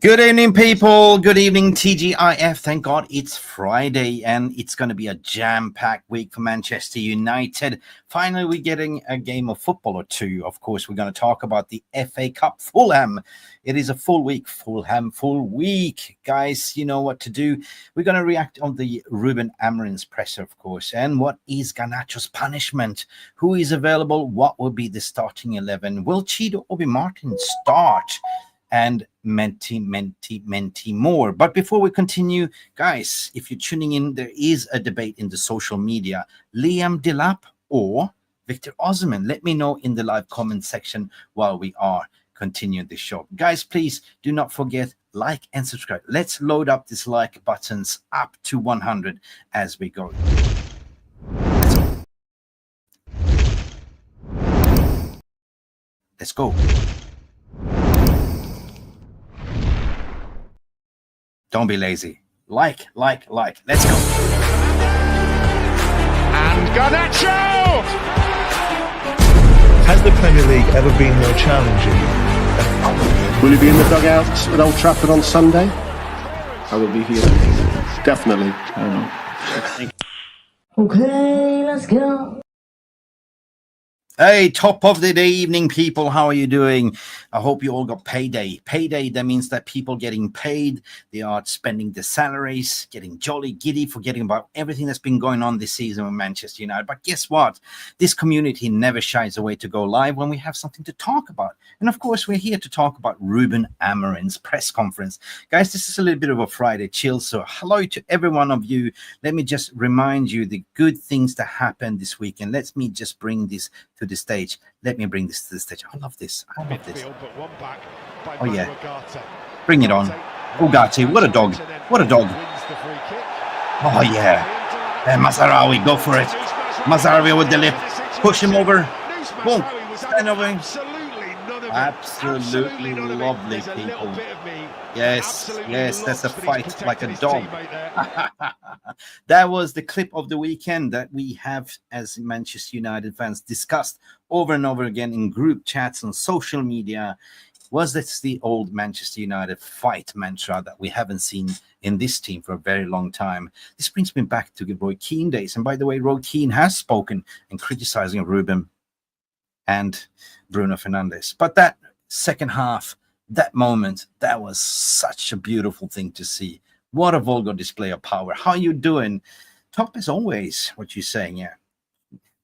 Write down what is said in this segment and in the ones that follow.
Good evening, people. Good evening, TGIF. Thank God it's Friday and it's going to be a jam-packed week for Manchester United. Finally, we're getting a game of football or two. Of course, we're going to talk about the FA Cup Fulham. It is a full week, Fulham, full week. Guys, you know what to do. We're going to react on the Ruben Amorim's presser, of course. And what is Garnacho's punishment? Who is available? What will be the starting 11? Will Chido or Martin start? And many more. But before we continue, guys, if you're tuning in, there is a debate in the social media. Liam Delap or Victor Osimhen? Let me know in the live comment section while we are continuing the show. Guys, please do not forget, like and subscribe. Let's load up these like buttons up to 100 as we go. Let's go. Don't be lazy. Like. Let's go. And Garnacho! Has the Premier League ever been more challenging? Will you be in the dugout at Old Trafford on Sunday? I will be here. Definitely. Okay, let's go. Hey, top of the day evening, people. How are you doing? I hope you all got payday. Payday, that means that people getting paid. They are spending their salaries, getting jolly giddy, forgetting about everything that's been going on this season with Manchester United. But guess what? This community never shies away to go live when we have something to talk about. And of course, we're here to talk about Ruben Amorim's press conference. Guys, this is a little bit of a Friday chill. So hello to every one of you. Let me just remind you the good things that happened this weekend. Let me just bring this to the stage. Let me bring this to the stage. I love this. I love this. Oh yeah. Bring it on. Ugarte, what a dog. What a dog. Oh yeah. And Mazarawi, go for it. Mazarawi with the lip. Push him over. Boom. Stand over him. Absolutely lovely, people. Yes, that's a fight like a dog. That was the clip of the weekend that we have, as Manchester United fans, discussed over and over again in group chats on social media. Was this the old Manchester United fight mantra that we haven't seen in this team for a very long time? This brings me back to the Roy Keane days. And by the way, Roy Keane has spoken and criticizing Ruben and Bruno Fernandes. But that second half, that moment, that was such a beautiful thing to see. What a vulgar display of power. How you doing? Top as always, what you saying, yeah.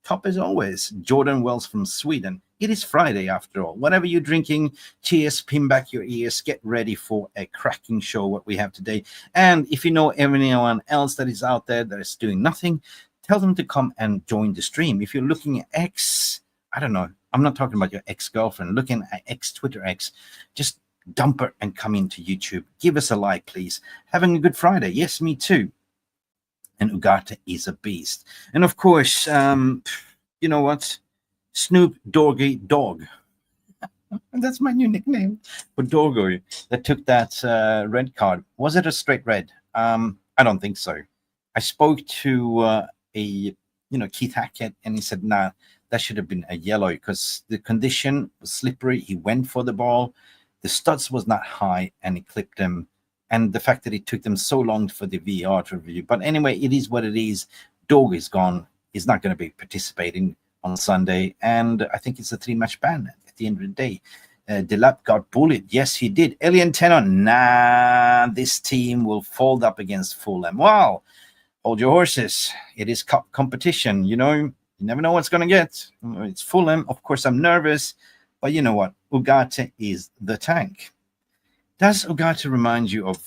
Top as always. Jordan Wells from Sweden. It is Friday after all. Whatever you're drinking, cheers, pin back your ears, get ready for a cracking show what we have today. And if you know anyone else that is out there that is doing nothing, tell them to come and join the stream. If you're looking at X, I don't know, I'm not talking about your ex-girlfriend, looking at Twitter X, just dump her and come into YouTube. Give us a like, please. Having a good Friday. Yes, me too. And Ugarte is a beast. And of course, you know what? Snoop Doggy Dog. That's my new nickname for Doggo that took that red card. Was it a straight red? I don't think so. I spoke to Keith Hackett, and he said, nah, that should have been a yellow because the condition was slippery. He went for the ball. The studs was not high, and he clipped him. And the fact that it took them so long for the VAR to review. But anyway, it is what it is. Dog is gone. He's not going to be participating on Sunday. And I think it's a 3-match ban at the end of the day. Delap got bullied. Yes, he did. Alien Tenor, nah, this team will fold up against Fulham. Wow. Hold your horses. It is cup competition, you know. You never know what's going to get. It's Fulham. Of course, I'm nervous. But you know what? Ugarte is the tank. Does Ugarte remind you of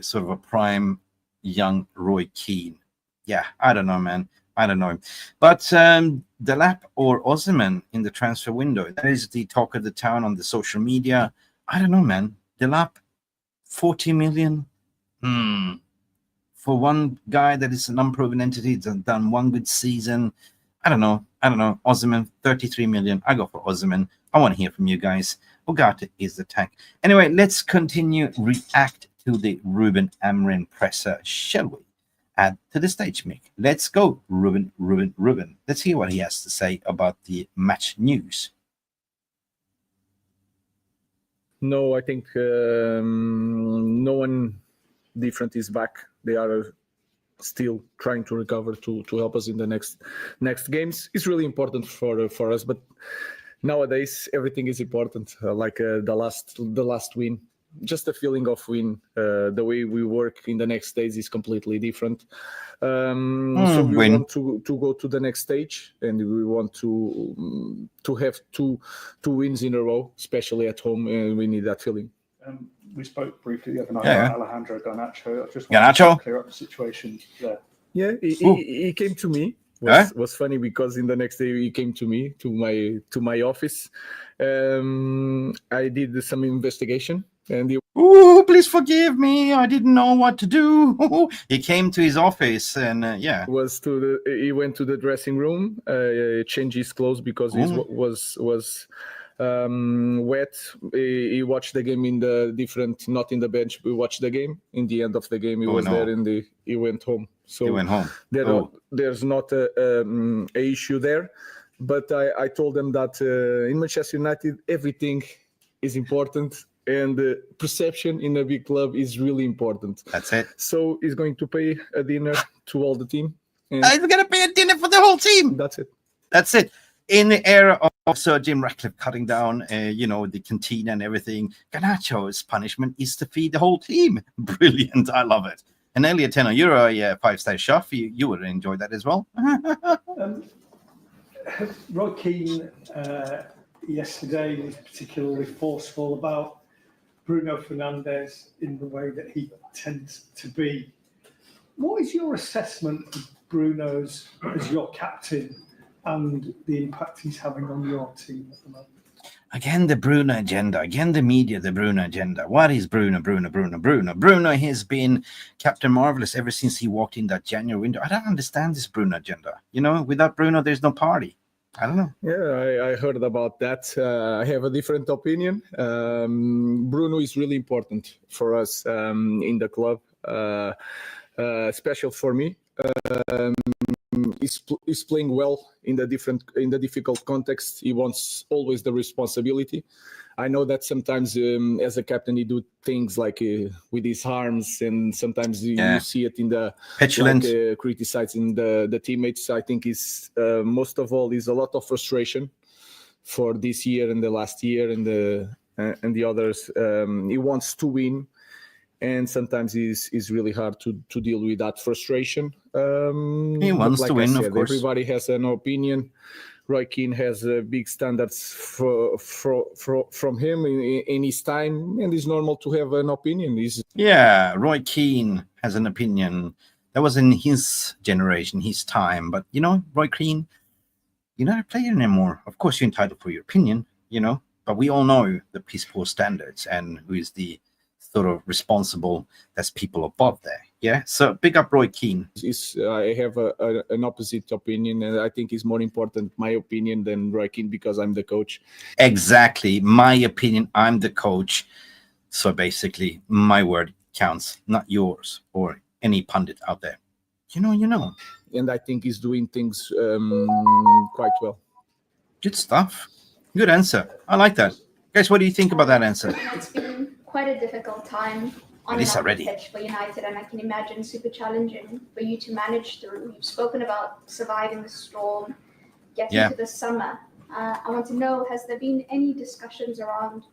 sort of a prime young Roy Keane? Yeah, I don't know, man. I don't know. But Delap or Osimhen in the transfer window, that is the talk of the town on the social media. I don't know, man. Delap, 40 million? For one guy that is an unproven entity, that's done one good season. I don't know. Osimhen, 33 million. I go for Osimhen. I want to hear from you guys. Ugarte is the tank. Anyway, let's continue react to the Ruben Amorim presser, shall we? Add to the stage, Mick. Let's go, Ruben. Let's hear what he has to say about the match news. No, I think no one different is back. They are still trying to recover to help us in the next games. It's really important for us, but nowadays everything is important. Like the last win, just the feeling of win. The way we work in the next stage is completely different. So we want to go to the next stage, and we want to have two wins in a row, especially at home, and we need that feeling. We spoke briefly the other night about Alejandro Garnacho. I just wanted to clear up the situation there. Yeah, he came to me. Was funny because in the next day he came to me to my office. I did some investigation, and please forgive me. I didn't know what to do. He came to his office, and he went to the dressing room, changed his clothes because he was wet. He watched the game in the different, not in the bench. We watched the game. In the end of the game, he was there, and he went home. So he went home. There's not a issue there. But I told them that in Manchester United, everything is important, and perception in a big club is really important. That's it. So he's going to pay a dinner to all the team. He's going to pay a dinner for the whole team. That's it. That's it. In the era of Sir Jim Ratcliffe cutting down, the canteen and everything, Garnacho's punishment is to feed the whole team. Brilliant. I love it. And Elliot Tenor, you're a five-star chef. You would enjoy that as well. Roy Keane yesterday was particularly forceful about Bruno Fernandes in the way that he tends to be. What is your assessment of Bruno's as your captain and the impact he's having on your team at the moment? Again, the Bruno agenda. Again, the media, the Bruno agenda. What is Bruno? Bruno has been Captain Marvelous ever since he walked in that January window. I don't understand this Bruno agenda. Without Bruno, there's no party. I don't know. Yeah, I heard about that. I have a different opinion. Bruno is really important for us in the club, special for me. He's playing well in the difficult context. He wants always the responsibility. I know that sometimes as a captain, he do things like with his arms, and sometimes you see it in the petulant, criticizing the teammates. I think is most of all is a lot of frustration for this year and the last year and the others. He wants to win, and sometimes it's really hard to deal with that frustration. He wants to win, of course. Everybody has an opinion. Roy Keane has big standards from him in his time, and it's normal to have an opinion. Roy Keane has an opinion. That was in his generation, his time. But, Roy Keane, you're not a player anymore. Of course, you're entitled for your opinion, but we all know the piss poor standards and who is the sort of responsible. That's people above there. Yeah, so big up Roy Keane. I have an opposite opinion, and I think it's more important, my opinion, than Roy Keane, because I'm the coach. Exactly, my opinion, I'm the coach. So basically, my word counts, not yours or any pundit out there. You know. And I think he's doing things quite well. Good stuff. Good answer. I like that. Guys, what do you think about that answer? It's been quite a difficult time on the pitch for United, and I can imagine super challenging for you to manage through. You've spoken about surviving the storm, getting to the summer. I want to know, has there been any discussions around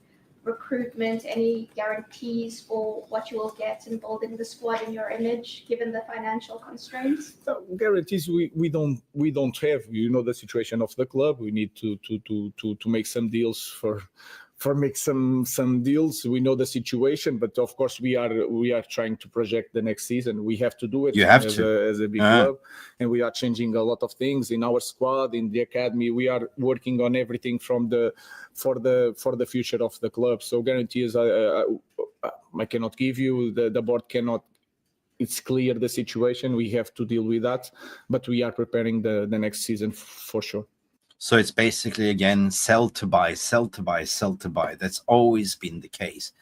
recruitment, any guarantees for what you will get in building the squad in your image, given the financial constraints? Guarantees we don't have. The situation of the club. We need to make some deals for make some deals. We know the situation, but of course we are trying to project the next season. We have to do it. As a big club, and we are changing a lot of things in our squad, in the academy. We are working on everything for the future of the club. So guarantees I cannot give you. The board cannot. It's clear the situation. We have to deal with that, but we are preparing the next season for sure. So it's basically, again, sell to buy, sell to buy, sell to buy. That's always been the case.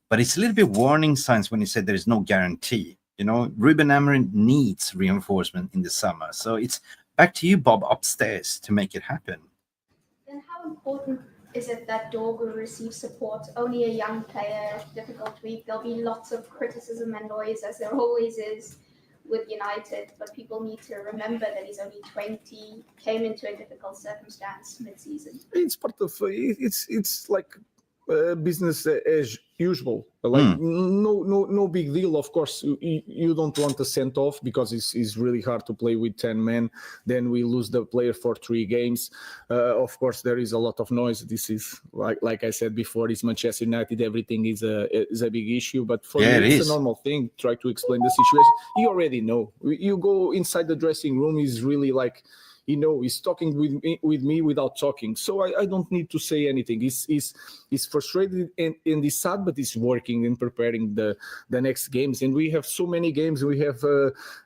But it's a little bit warning signs when you said there's no guarantee. Ruben Amorim needs reinforcement in the summer. So it's back to you, Bob, upstairs to make it happen. Then how important is it that Dorgu receives support? Only a young player, difficult week. There'll be lots of criticism and noise, as there always is with United. But people need to remember that he's only 20, came into a difficult circumstance mid-season. It's part of it's like business as usual. Like no big deal. Of course, you don't want a sent off because it's really hard to play with 10 men. Then we lose the player for 3 games. Of course, there is a lot of noise. This is like I said before, it's Manchester United. Everything is a big issue. But for me, it's a normal thing. Try to explain the situation. You already know. You go inside the dressing room. Is really like. He's talking with me without talking. So I don't need to say anything. He's frustrated and he's sad, but he's working and preparing the next games. And we have so many games. We have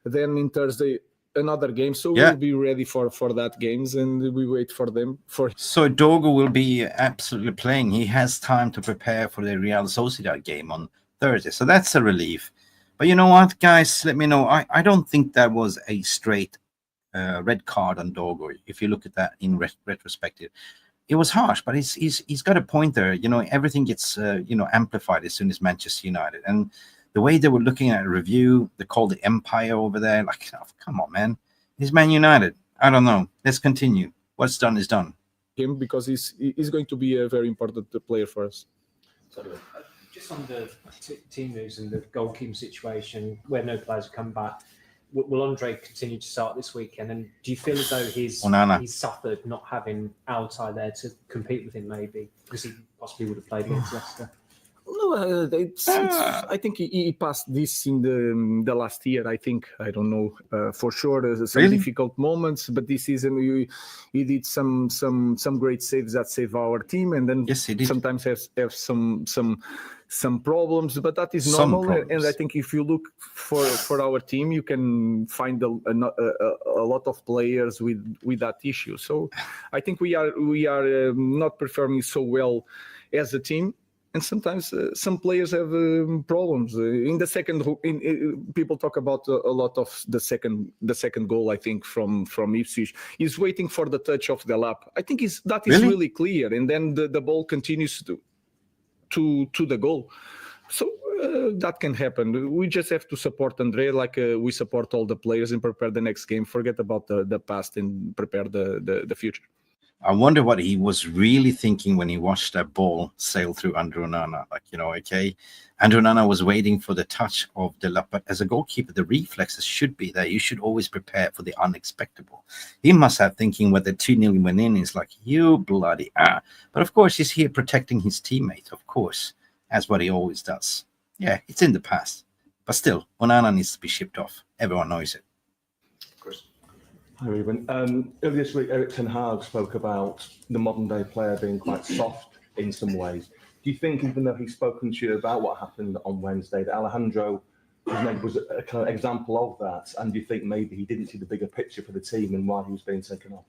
then in Thursday another game. So we'll be ready for that games and we wait for them. So Dorgu will be absolutely playing. He has time to prepare for the Real Sociedad game on Thursday. So that's a relief. But you know what, guys? Let me know. I don't think that was a straight red card on Dorgu. If you look at that in retrospective, it was harsh, but he's got a point there. Everything gets amplified as soon as Manchester United, and the way they were looking at a review, they called the Empire over there. Like, oh, come on, man, he's Man United. I don't know. Let's continue. What's done is done. Him because he's going to be a very important player for us. So, just on the team news and the goalkeeping situation, where no players have come back. Will Andre continue to start this weekend? And do you feel as though he's suffered not having Altay there to compete with him, maybe because he possibly would have played against Leicester? No, I think he passed this in the last year. I think I don't know for sure. There's some difficult moments, but this season he did some great saves that save our team, and then sometimes have some problems, but that is normal. And I think if you look for our team, you can find a lot of players with that issue. So I think we are not performing so well as a team. And sometimes some players have problems. In the second, people talk about a lot of the second goal. I think from Ipswich, he's waiting for the touch of the lap. I think that is really clear, and then the ball continues to the goal. So that can happen. We just have to support Andre like we support all the players and prepare the next game. Forget about the past and prepare the future. I wonder what he was really thinking when he watched that ball sail through Andrew Onana. Andrew Onana was waiting for the touch of the lap, but as a goalkeeper, the reflexes should be there. You should always prepare for the unexpected. He must have thinking when the 2-0 went in, he's like, you bloody But of course, he's here protecting his teammate, of course, as what he always does. Yeah, it's in the past. But still, Onana needs to be shipped off. Everyone knows it. Hi, Ruben. Earlier this week, Erik ten Hag spoke about the modern-day player being quite soft in some ways. Do you think, even though he's spoken to you about what happened on Wednesday, that Alejandro was a kind of example of that? And do you think maybe he didn't see the bigger picture for the team and why he was being taken off?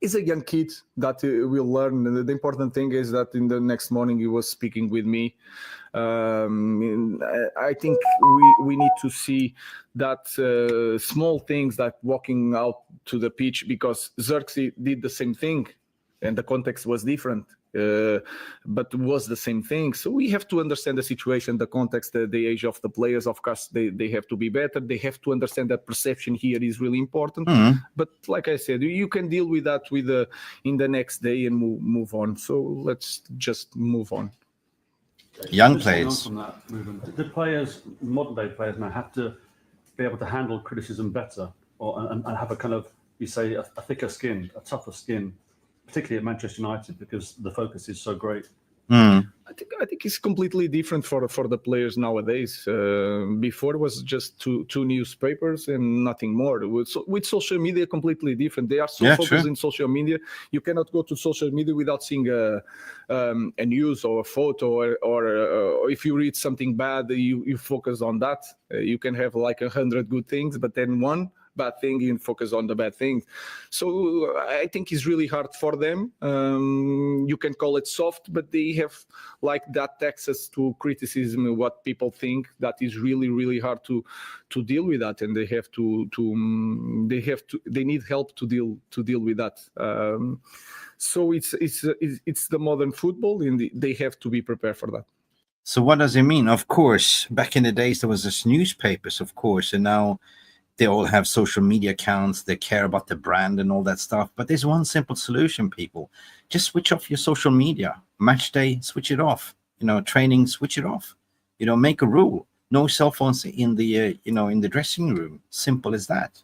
He's a young kid that will learn. And the important thing is that in the next morning he was speaking with me. I think we need to see that small things like walking out to the pitch, because Xerxes did the same thing and the context was different. But was the same thing. So we have to understand the situation, the context, the age of the players. Of course, they have to be better. They have to understand that perception here is really important. But like I said, you can deal with that in the next day and move on. So let's just move on. Young players. From that movement, the players, modern day players now, have to be able to handle criticism better, and have a kind of, you say, a thicker skin, a tougher skin, particularly at Manchester United, because the focus is so great. I think it's completely different for the players nowadays. Before it was just two newspapers and nothing more. With social media, completely different. They are so focused in social media. You cannot go to social media without seeing a news or a photo, or if you read something bad, you focus on that. You can have like 100 good things, but then one bad thing and focus on the bad thing. So I think it's really hard for them. You can call it soft, but they have like that access to criticism, what people think, that is really, really hard to deal with that, and they need help to deal with that. So it's the modern football, and they have to be prepared for that. So what does it mean? Of course, back in the days there was just newspapers, of course, and now they all have social media accounts. They care about the brand and all that stuff. But there's one simple solution, people. Just switch off your social media. Match day, switch it off. Training, switch it off. Make a rule. No cell phones in the in the dressing room. Simple as that.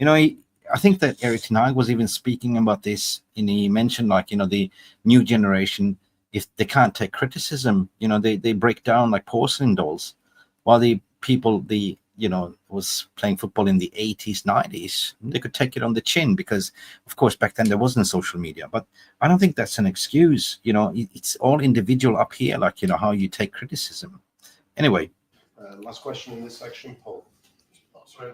I think that Erik ten Hag was even speaking about this, and he mentioned the new generation. If they can't take criticism, they break down like porcelain dolls, while the people was playing football in the 80s, 90s, they could take it on the chin, because of course back then there wasn't social media. But I don't think that's an excuse. It's all individual up here, how you take criticism. Anyway, last question in this section, Paul. Sorry,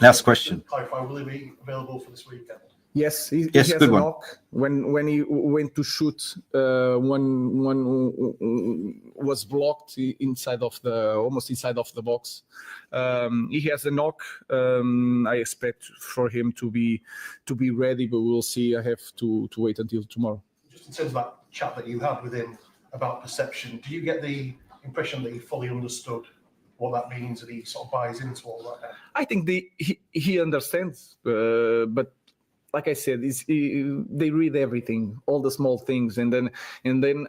last question. Clarify, will he be available for this weekend? Yes, he yes, has good a one. knock. When he went to shoot, one was blocked almost inside of the box. He has a knock. I expect for him to be ready, but we'll see. I have to wait until tomorrow. Just in terms of that chat that you had with him about perception, do you get the impression that he fully understood what that means, and he sort of buys into all that? I think he understands, but like I said, they read everything, all the small things, and then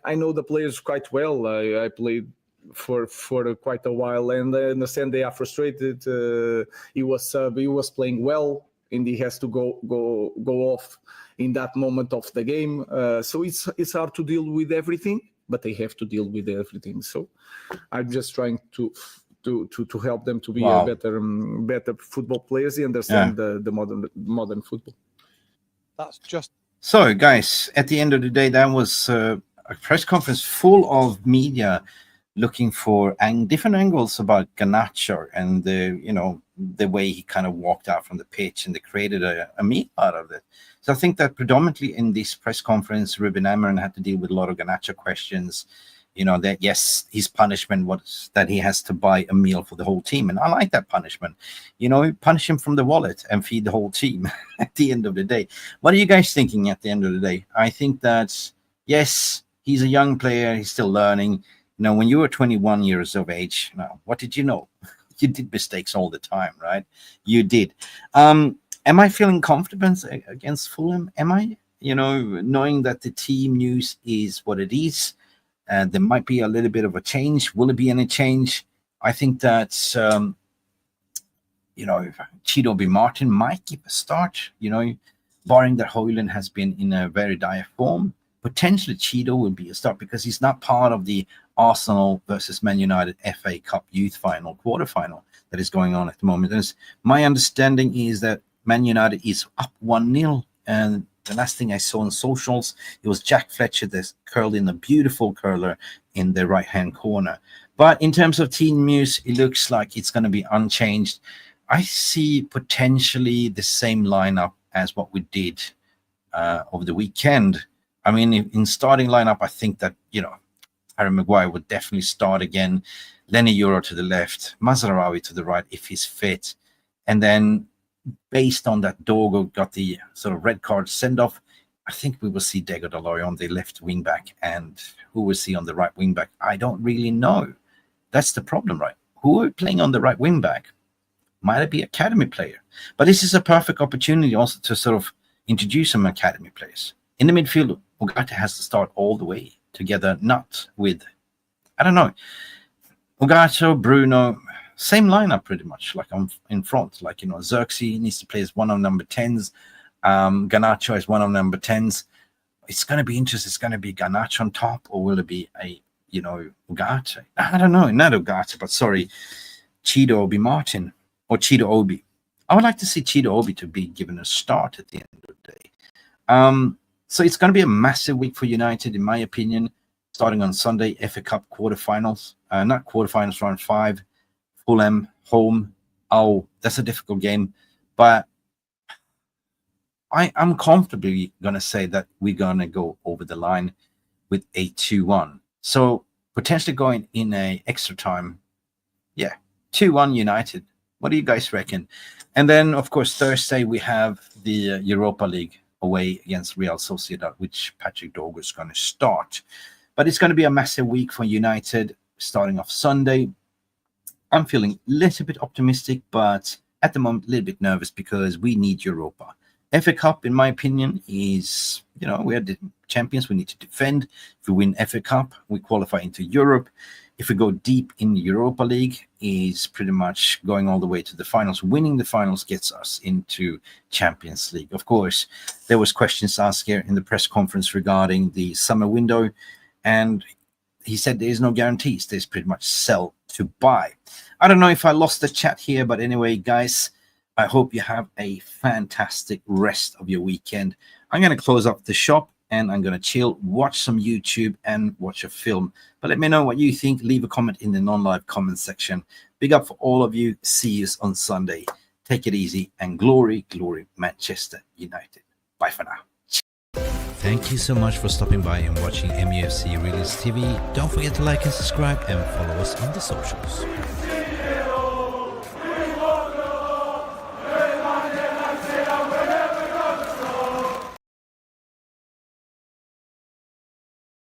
I know the players quite well. I played for quite a while, and I understand they are frustrated. He was playing well, and he has to go off in that moment of the game. So it's hard to deal with everything, but they have to deal with everything. So I'm just trying to help them to be a better football players. They understand the modern football. That's just so, guys. At the end of the day, that was a press conference full of media looking for different angles about Garnacho and the way he kind of walked out from the pitch, and they created a meal out of it. So I think that predominantly in this press conference, Ruben Amorim had to deal with a lot of Garnacho questions. That yes, his punishment was that he has to buy a meal for the whole team, and I like that punishment. Punish him from the wallet and feed the whole team at the end of the day. What are you guys thinking at the end of the day? I think that yes, he's a young player, he's still learning. When you were 21 years of age, what did you know? You did mistakes all the time, right? You did. Am I feeling confident against Fulham? Am I? Knowing that the team news is what it is. There might be a little bit of a change. Will it be any change? I think that, Chido B. Martin might give a start, barring that Højlund has been in a very dire form. Potentially Chido will be a start because he's not part of the Arsenal versus Man United FA Cup Youth Final quarterfinal that is going on at the moment. My understanding is that Man United is up 1-0, and the last thing I saw on socials, it was Jack Fletcher that's curled in a beautiful curler in the right-hand corner. But in terms of team news, it looks like it's going to be unchanged. I see potentially the same lineup as what we did over the weekend. I mean, in starting lineup, I think that, Harry Maguire would definitely start again. Lenny Euro to the left, Mazraoui to the right if he's fit. And then based on that Dogo got the sort of red card send-off, I think we will see Diego Dalot on the left wing back, and who we'll see on the right wing back, I don't really know. That's the problem, right? Who are playing on the right wing back? Might it be academy player? But this is a perfect opportunity also to sort of introduce some academy players. In the midfield, Ugarte has to start all the way together, not with, I don't know, Ugarte, Bruno, same lineup pretty much, like in front. Xerxes needs to play as one of number 10s. Garnacho is one of number 10s. It's going to be interesting. It's going to be Garnacho on top, or will it be Ugarte? I don't know. Not Ugarte, but sorry, Chido Obi Martin or Chido Obi. I would like to see Chido Obi to be given a start at the end of the day. So it's going to be a massive week for United, in my opinion, starting on Sunday, FA Cup quarterfinals. Not quarterfinals, round 5. Fullham, home. Oh, that's a difficult game. But I'm comfortably going to say that we're going to go over the line with a 2-1. So potentially going in a extra time. Yeah, 2-1 United. What do you guys reckon? And then, of course, Thursday we have the Europa League away against Real Sociedad, which Patrick Dorgu is going to start. But it's going to be a massive week for United, starting off Sunday. I'm feeling a little bit optimistic, but at the moment, a little bit nervous because we need Europa. FA Cup, in my opinion, is, we are the champions. We need to defend. If we win FA Cup, we qualify into Europe. If we go deep in the Europa League, is pretty much going all the way to the finals. Winning the finals gets us into Champions League. Of course, there was questions asked here in the press conference regarding the summer window, and he said there is no guarantees. There's pretty much sell to buy. I don't know if I lost the chat here, but anyway, guys, I hope you have a fantastic rest of your weekend. I'm going to close up the shop and I'm going to chill, watch some YouTube and watch a film. But let me know what you think. Leave a comment in the non-live comment section. Big up for all of you. See you on Sunday. Take it easy and glory, glory, Manchester United. Bye for now. Thank you so much for stopping by and watching Mufc RealistTV. Don't forget to like and subscribe and follow us on the socials.